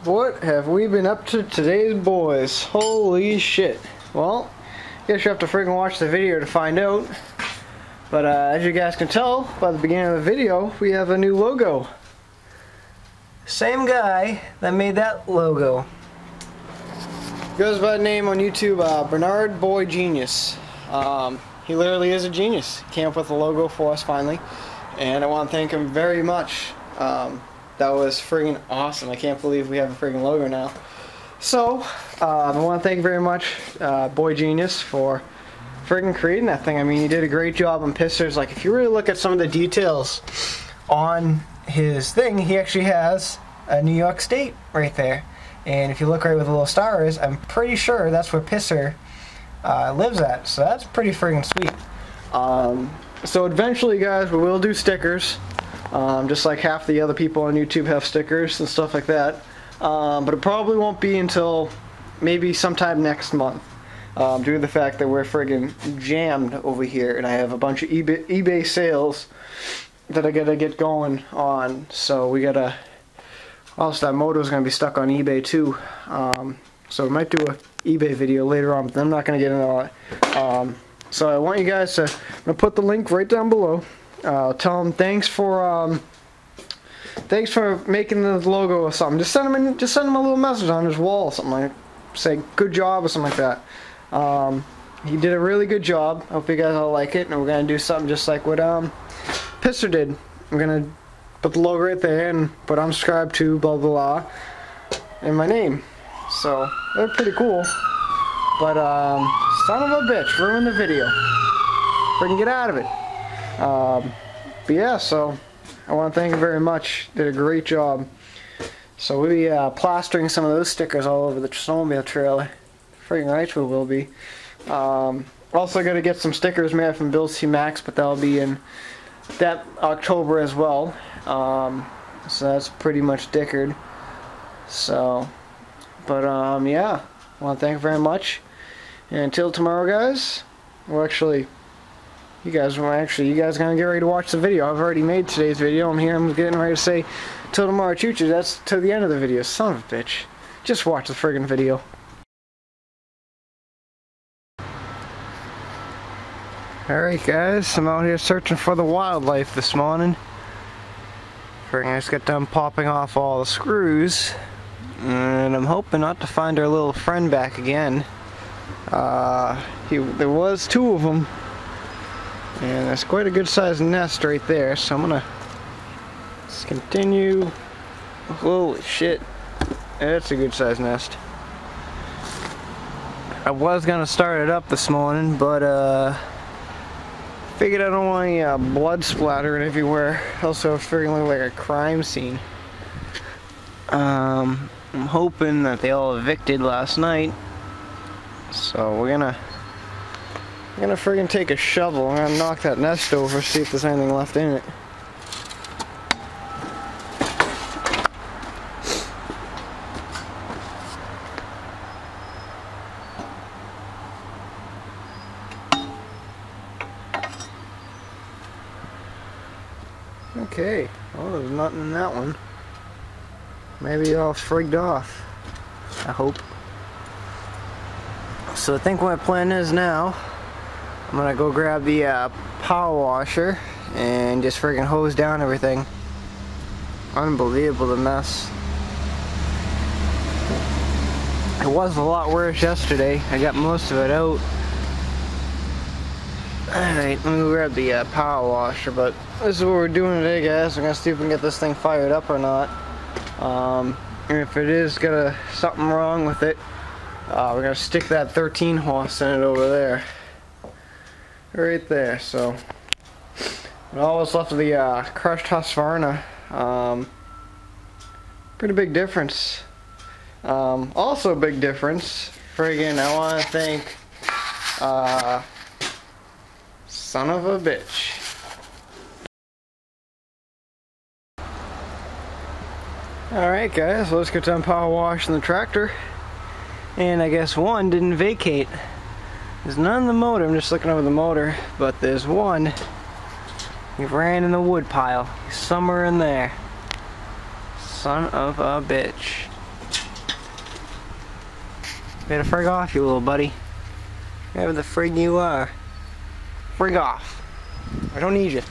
What have we been up to today, boys? Holy shit. Well, guess you have to freaking watch the video to find out. But as you guys can tell by the beginning of the video, we have a new logo. Same guy that made that logo. Goes by the name on YouTube, Bernard Boy Genius. He literally is a genius. He came up with a logo for us finally. And I want to thank him very much. That was friggin' awesome. I can't believe we have a friggin' logo now. So, I want to thank you very much, Boy Genius, for friggin' creating that thing. I mean, he did a great job on Pissers. Like, if you really look at some of the details on his thing, he actually has a New York State right there. And if you look right where the little star is, I'm pretty sure that's where Pisser lives at. So that's pretty friggin' sweet. So eventually, guys, we will do stickers. Just like half the other people on YouTube have stickers and stuff like that. But it probably won't be until maybe sometime next month. Due to the fact that we're friggin' jammed over here and I have a bunch of eBay sales that I gotta get going on. So we gotta... Also, that moto's gonna be stuck on eBay too. So we might do a eBay video later on, but I'm not gonna get into all that. So I want you guys to... I'm gonna put the link right down below. Tell them thanks for making the logo or something. Just send him a little message on his wall or something, like say good job or something like that. He did a really good job. I hope you guys all like it, and we're gonna do something just like what Pisser did. I'm gonna put the logo right there and put unsubscribe to blah blah blah and my name. So they're pretty cool. But son of a bitch, ruined the video. Freaking get out of it. But yeah, so I want to thank you very much. Did a great job. So we'll be plastering some of those stickers all over the snowmobile trailer. Friggin' right we will be. Also got to get some stickers made from Bill C. Max, but that'll be in that October as well. So that's pretty much dickered. So, but yeah, I want to thank you very much. And until tomorrow, guys. Well, actually. You guys gonna get ready to watch the video. I've already made today's video. I'm getting ready to say till tomorrow choo-choo. That's to the end of the video. Son of a bitch. Just watch the friggin' video. Alright guys, I'm out here searching for the wildlife this morning. I just got done popping off all the screws. And I'm hoping not to find our little friend back again. There was two of them. And that's quite a good sized nest right there, so I'm gonna just continue. Holy shit, that's a good sized nest. I was gonna start it up this morning, but figured I don't want any blood splattering everywhere. Also, it's freaking look like a crime scene. I'm hoping that they all evicted last night, so we're gonna friggin' take a shovel. I'm gonna knock that nest over, see if there's anything left in it. Okay, well, there's nothing in that one. Maybe all frigged off. I hope. So I think what my plan is now, I'm gonna go grab the power washer and just friggin' hose down everything. Unbelievable, the mess. It was a lot worse yesterday. I got most of it out. Alright, let me go grab the power washer, but this is what we're doing today, guys. I'm gonna see if we can get this thing fired up or not. And if it is got something wrong with it, we're gonna stick that 13 horse in it over there. Right there, so all that's left of the crushed Husqvarna. Pretty big difference. Also big difference, friggin' I want to thank son of a bitch. Alright guys, let's get done power washing the tractor. And I guess one didn't vacate. There's none in the motor, I'm just looking over the motor, but there's one. He ran in the wood pile. He's somewhere in there. Son of a bitch. Get the frig off, you little buddy. Wherever the frig you are. Frig off. I don't need you.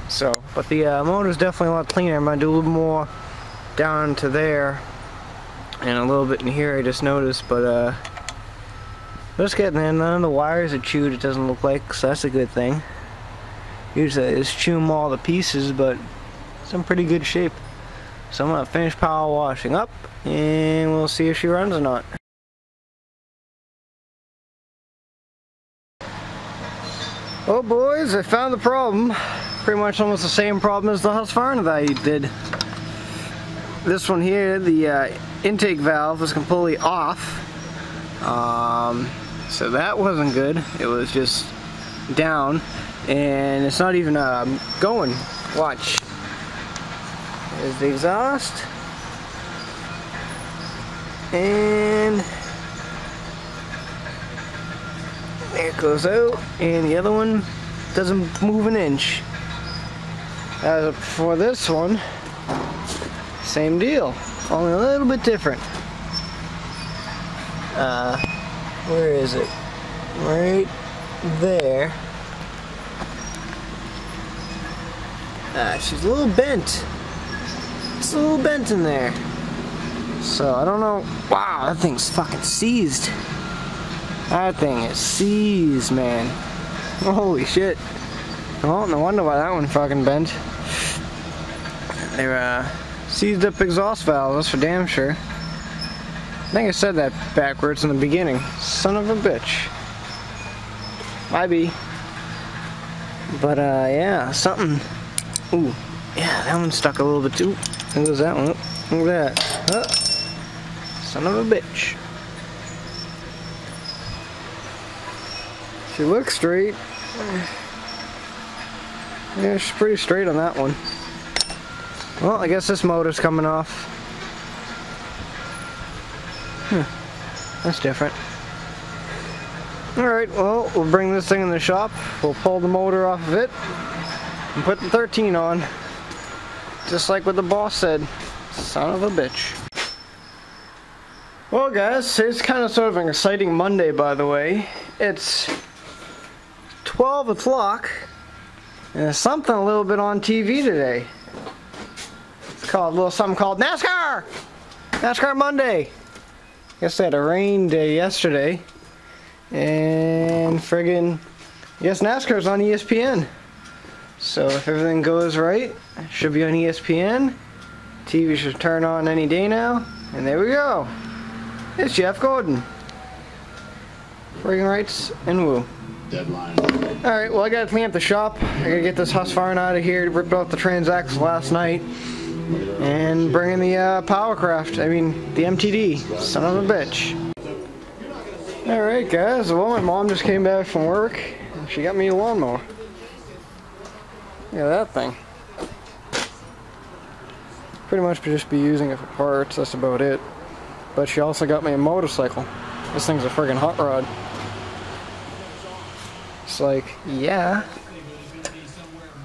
So, but the motor's definitely a lot cleaner. I'm gonna do a little more down to there and a little bit in here, I just noticed, but just getting there. None of the wires are chewed, it doesn't look like, so that's a good thing. Usually I just chew them all to pieces, but it's in pretty good shape. So I'm gonna finish power washing up and we'll see if she runs or not. Oh boys, I found the problem. Pretty much almost the same problem as the Husqvarna that I did. This one here, the intake valve was completely off. So that wasn't good. It was just down. And it's not even going. Watch. There's the exhaust. And there it goes out. And the other one doesn't move an inch. As for this one, same deal, only a little bit different. Where is it? Right there. She's a little bent. It's a little bent in there. So I don't know. Wow, that thing's fucking seized. That thing is seized, man. Holy shit. Well, no wonder why that one fucking bent. They're seized up exhaust valves, that's for damn sure. I think I said that backwards in the beginning. Son of a bitch. Might be. But yeah, something. Ooh, yeah, that one stuck a little bit too. There goes that one. Look at that. Son of a bitch. She looks straight. Yeah, she's pretty straight on that one. Well, I guess this motor's coming off. That's different. Alright, well, we'll bring this thing in the shop. We'll pull the motor off of it and put the 13 on. Just like what the boss said. Son of a bitch. Well guys, it's kind of sort of an exciting Monday, by the way. It's 12 o'clock and there's something a little bit on TV today. It's called a little something called NASCAR! NASCAR Monday! Guess they had a rain day yesterday. And friggin', I guess NASCAR's on ESPN. So if everything goes right, it should be on ESPN. TV should turn on any day now. And there we go. It's Jeff Gordon. Friggin' rights and woo. Deadline. Alright, well I gotta clean up the shop. I gotta get this Husqvarna out of here. Ripped out the transaxle last night. And bring in the Powercraft, I mean the MTD. Son of a bitch. Alright guys, well my mom just came back from work and she got me a lawnmower. Look at that thing. Pretty much just be using it for parts, that's about it. But she also got me a motorcycle. This thing's a friggin' hot rod. It's like, yeah.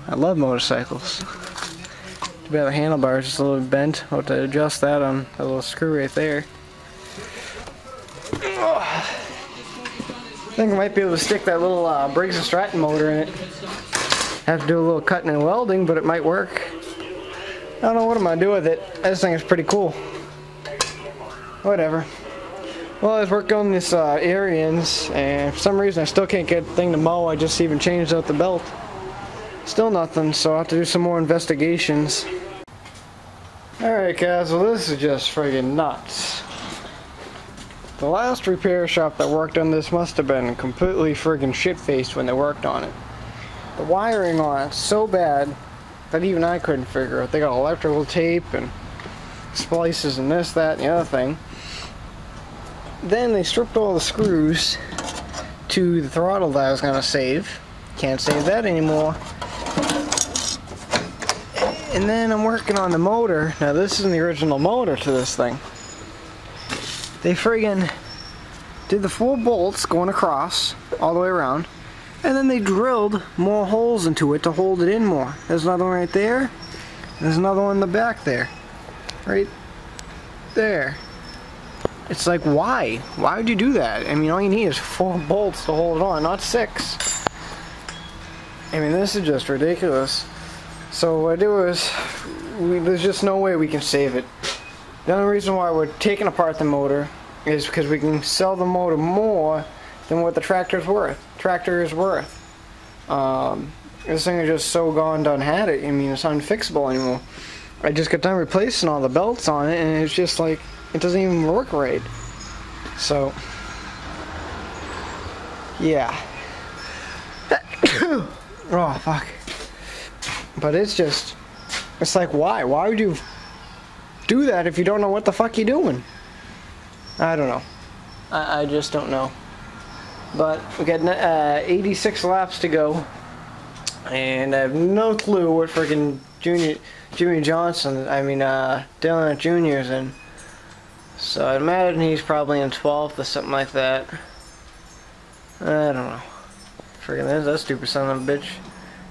I love motorcycles. Too bad the handlebar's just a little bent. I'll have to adjust that on a little screw right there. I think I might be able to stick that little Briggs & Stratton motor in it. Have to do a little cutting and welding, but it might work. I don't know what I'm gonna do with it. This thing is pretty cool. Whatever. Well, I was working on this Ariens, and for some reason I still can't get the thing to mow. I just even changed out the belt. Still nothing, so I'll have to do some more investigations. Alright guys, well this is just friggin' nuts. The last repair shop that worked on this must have been completely friggin' shit-faced when they worked on it. The wiring on it's so bad that even I couldn't figure out. They got electrical tape and splices and this, that, and the other thing. Then they stripped all the screws to the throttle that I was going to save. Can't save that anymore. And then I'm working on the motor. Now this isn't the original motor to this thing. They friggin' did the 4 bolts going across all the way around, and then they drilled more holes into it to hold it in more. There's another one right there. There's another one in the back there. Right there. it's like, why? Why would you do that? I mean, all you need is 4 bolts to hold it on, not 6. I mean, this is just ridiculous. So what I do is, there's just no way we can save it. The only reason why we're taking apart the motor is because we can sell the motor more than what the tractor is worth. This thing is just so gone done had it. I mean, it's unfixable anymore. I just got done replacing all the belts on it, and it's just like, it doesn't even work right. So, yeah. Oh, fuck. But it's just, it's like, why? Why would you do that if you don't know what the fuck you're doing? I don't know. I just don't know. But we got 86 laps to go, and I have no clue what freaking Jimmy Johnson, Dale Jr. is in. So I'd imagine he's probably in 12th or something like that. I don't know. Freaking there's that stupid son of a bitch.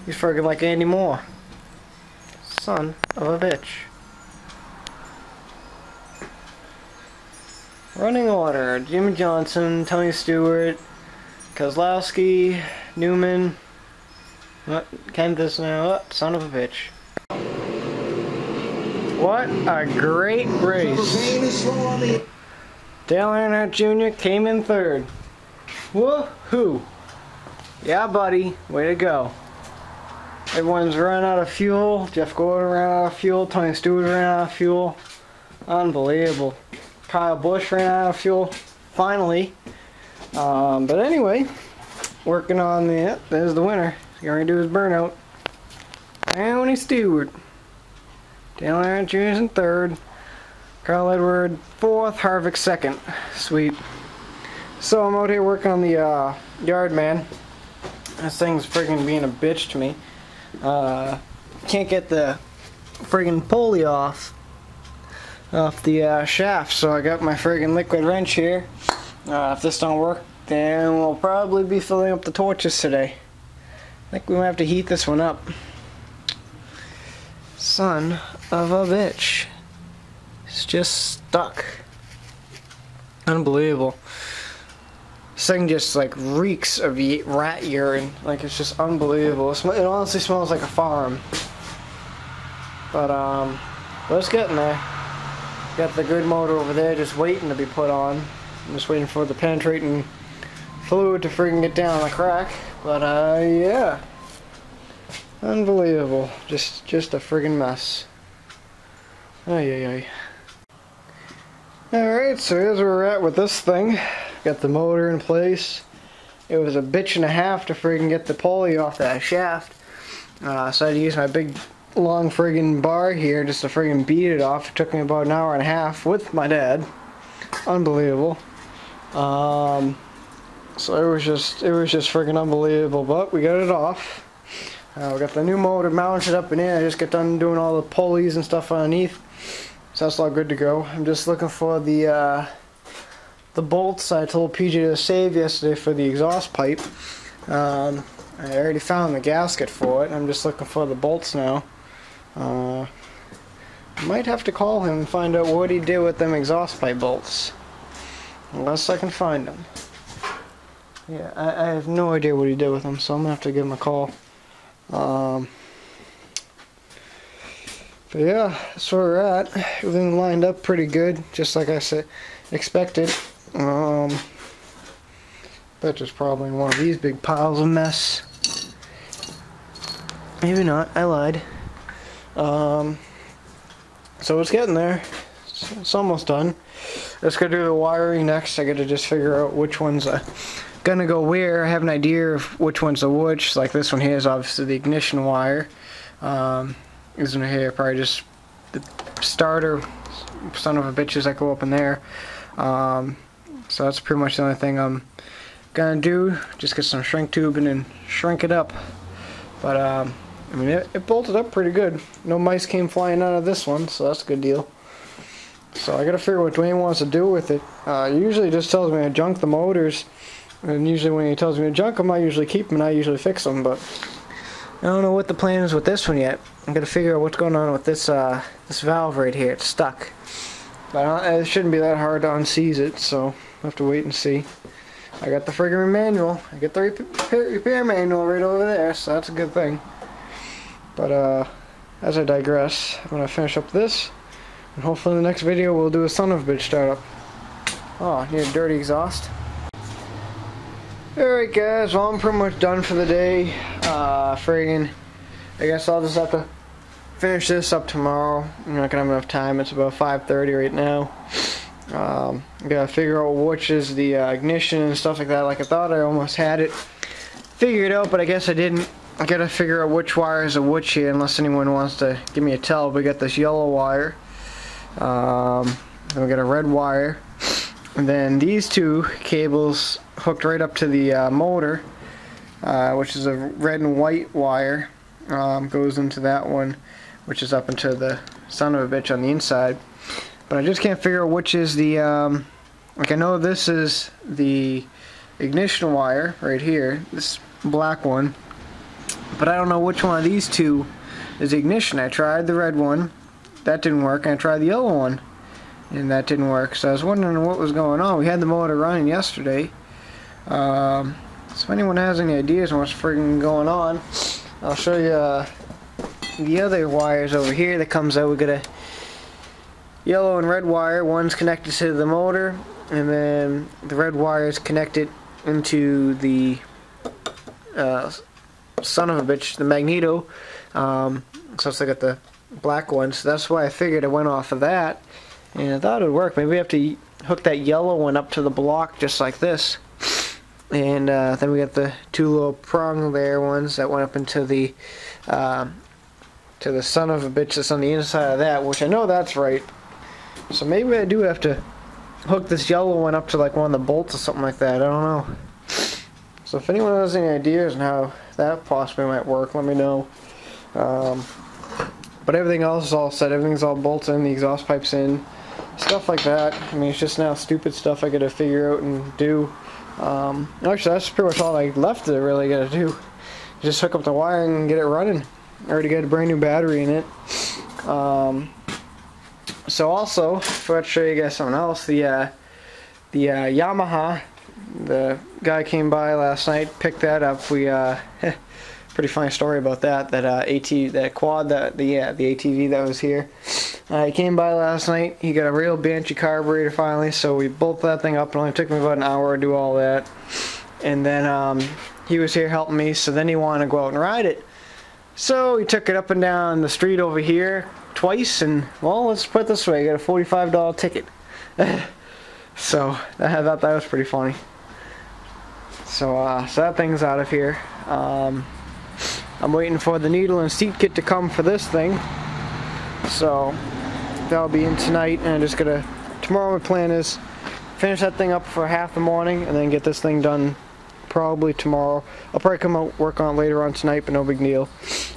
He's freaking like Andy Moore. Son of a bitch. Running order: Jimmy Johnson, Tony Stewart, Kozlowski, Newman. What? Kempis now. Oh, son of a bitch. What a great race. Dale Earnhardt Jr. came in 3rd. Woohoo! Yeah, buddy. Way to go. Everyone's running out of fuel. Jeff Gordon ran out of fuel. Tony Stewart ran out of fuel. Unbelievable. Kyle Busch ran out of fuel. Finally. But anyway, working on there's the winner. He's going to do his burnout. Tony Stewart. Dale Earnhardt Jr. in 3rd. Carl Edward 4th. Harvick 2nd. Sweet. So I'm out here working on the yard man. This thing's friggin' being a bitch to me. Can't get the friggin' pulley off the shaft, so I got my friggin' liquid wrench here. If this don't work, then we'll probably be filling up the torches today. I think we might have to heat this one up. Son of a bitch. It's just stuck. Unbelievable. This thing just like reeks of rat urine. Like, it's just unbelievable. It honestly smells like a farm. But it's getting there. Got the good motor over there just waiting to be put on. I'm just waiting for the penetrating fluid to friggin' get down the crack. But yeah. Unbelievable. Just a friggin' mess. Ay. Alright, so here's where we're at with this thing. Got the motor in place. It was a bitch and a half to friggin' get the pulley off that shaft. So I had to use my big long friggin' bar here just to friggin' beat it off. It took me about an hour and a half with my dad. Unbelievable. So it was just friggin' unbelievable, but we got it off. We got the new motor mounted up in here. I just got done doing all the pulleys and stuff underneath. So that's all good to go. I'm just looking for the bolts I told PJ to save yesterday for the exhaust pipe. I already found the gasket for it. I'm just looking for the bolts now. I might have to call him and find out what he did with them exhaust pipe bolts. Unless I can find them. Yeah, I have no idea what he did with them, so I'm going to have to give him a call. But yeah, that's where we're at. Everything lined up pretty good, just like I said, expected. But just probably in one of these big piles of mess. Maybe not, I lied. So it's getting there. It's almost done. Let's go do the wiring next. I gotta just figure out which one's gonna go where. I have an idea of which one's the which. Like this one here is obviously the ignition wire. Isn't it here? Probably just the starter son of a bitches that go up in there. So that's pretty much the only thing I'm gonna do. Just get some shrink tubing and shrink it up. But I mean, it bolted up pretty good. No mice came flying out of this one, so that's a good deal. So I gotta figure what Dwayne wants to do with it. Usually he just tells me to junk the motors, and usually when he tells me to junk them, I usually keep them and I usually fix them. But I don't know what the plan is with this one yet. I'm gonna figure out what's going on with this this valve right here. It's stuck. But it shouldn't be that hard to unseize it, so we'll have to wait and see. I got the friggin' manual. I got the repair manual right over there, so that's a good thing. But as I digress, I'm gonna finish up this, and hopefully in the next video we'll do a son of a bitch startup. Oh, I need a dirty exhaust. Alright guys, well I'm pretty much done for the day. Friggin', I guess I'll just have to finish this up tomorrow. I'm not gonna have enough time. It's about 5:30 right now. I gotta figure out which is the ignition and stuff like that. Like I thought I almost had it figured out, but I guess I didn't. I gotta figure out which wire is a which here, unless anyone wants to give me a tell. We got this yellow wire, then we got a red wire, and then these two cables hooked right up to the motor, which is a red and white wire, goes into that one, which is up into the son of a bitch on the inside. But I just can't figure out which is the, like I know this is the ignition wire right here, this black one, but I don't know which one of these two is ignition. I tried the red one, that didn't work, and I tried the yellow one, and that didn't work. So I was wondering what was going on. We had the motor running yesterday. So if anyone has any ideas on what's friggin' going on, I'll show you the other wires over here that comes out. We got a yellow and red wire. One's connected to the motor, and then the red wire is connected into the son of a bitch, the magneto. So it's like got the black one. So that's why I figured I went off of that, and I thought it would work. Maybe we have to hook that yellow one up to the block just like this, and then we got the two little prong there ones that went up into the to the son of a bitch that's on the inside of that, which I know that's right. So maybe I do have to hook this yellow one up to like one of the bolts or something like that. I don't know. So if anyone has any ideas on how that possibly might work, let me know. But everything else is all set. Everything's all bolted in, the exhaust pipe's in, stuff like that. I mean, it's just now stupid stuff I gotta figure out and do. Actually, that's pretty much all I left to really gotta do. Just hook up the wire and get it running. I already got a brand new battery in it. So also, forgot to show you guys something else. The Yamaha, the guy came by last night, picked that up. We pretty funny story about that. That quad, the ATV that was here. He came by last night. He got a real Banshee carburetor finally, so we bolted that thing up. It only took me about an hour to do all that. And then he was here helping me. So then he wanted to go out and ride it. So he took it up and down the street over here twice, and well, let's put it this way, I got a $45 ticket. So I thought that was pretty funny. So that thing's out of here. I'm waiting for the needle and seat kit to come for this thing, so that'll be in tonight. And I just gotta, tomorrow my plan is finish that thing up for half the morning and then get this thing done probably tomorrow. I'll probably come out work on it later on tonight, but no big deal.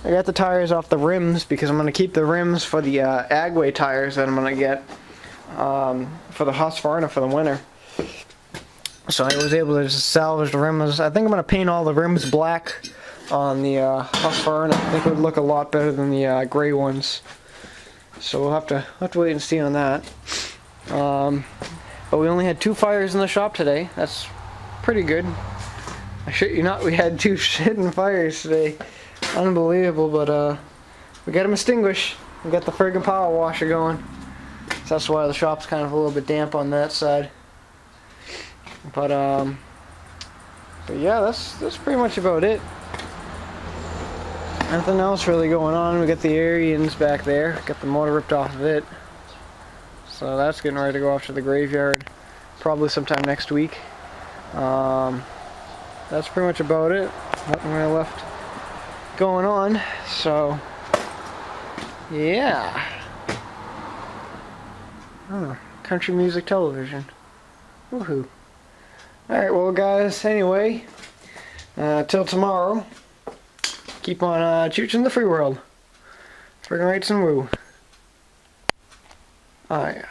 I got the tires off the rims because I'm going to keep the rims for the Agway tires that I'm going to get for the Husqvarna for the winter. So I was able to just salvage the rims. I think I'm going to paint all the rims black on the Husqvarna. I think it would look a lot better than the gray ones. So we'll have to wait and see on that. But we only had 2 fires in the shop today. That's pretty good. I shit you not, we had 2 shitting fires today. Unbelievable, but we got them extinguished. We got the friggin' power washer going. So that's why the shop's kind of a little bit damp on that side. But yeah, that's pretty much about it. Nothing else really going on. We got the Arians back there. Got the motor ripped off of it. So that's getting ready to go off to the graveyard. Probably sometime next week. That's pretty much about it. Nothing really left going on. So yeah. Oh, country music television. Woohoo. Alright, well guys, anyway, till tomorrow, keep on chooching the free world. Friggin' rights and woo. Oh yeah.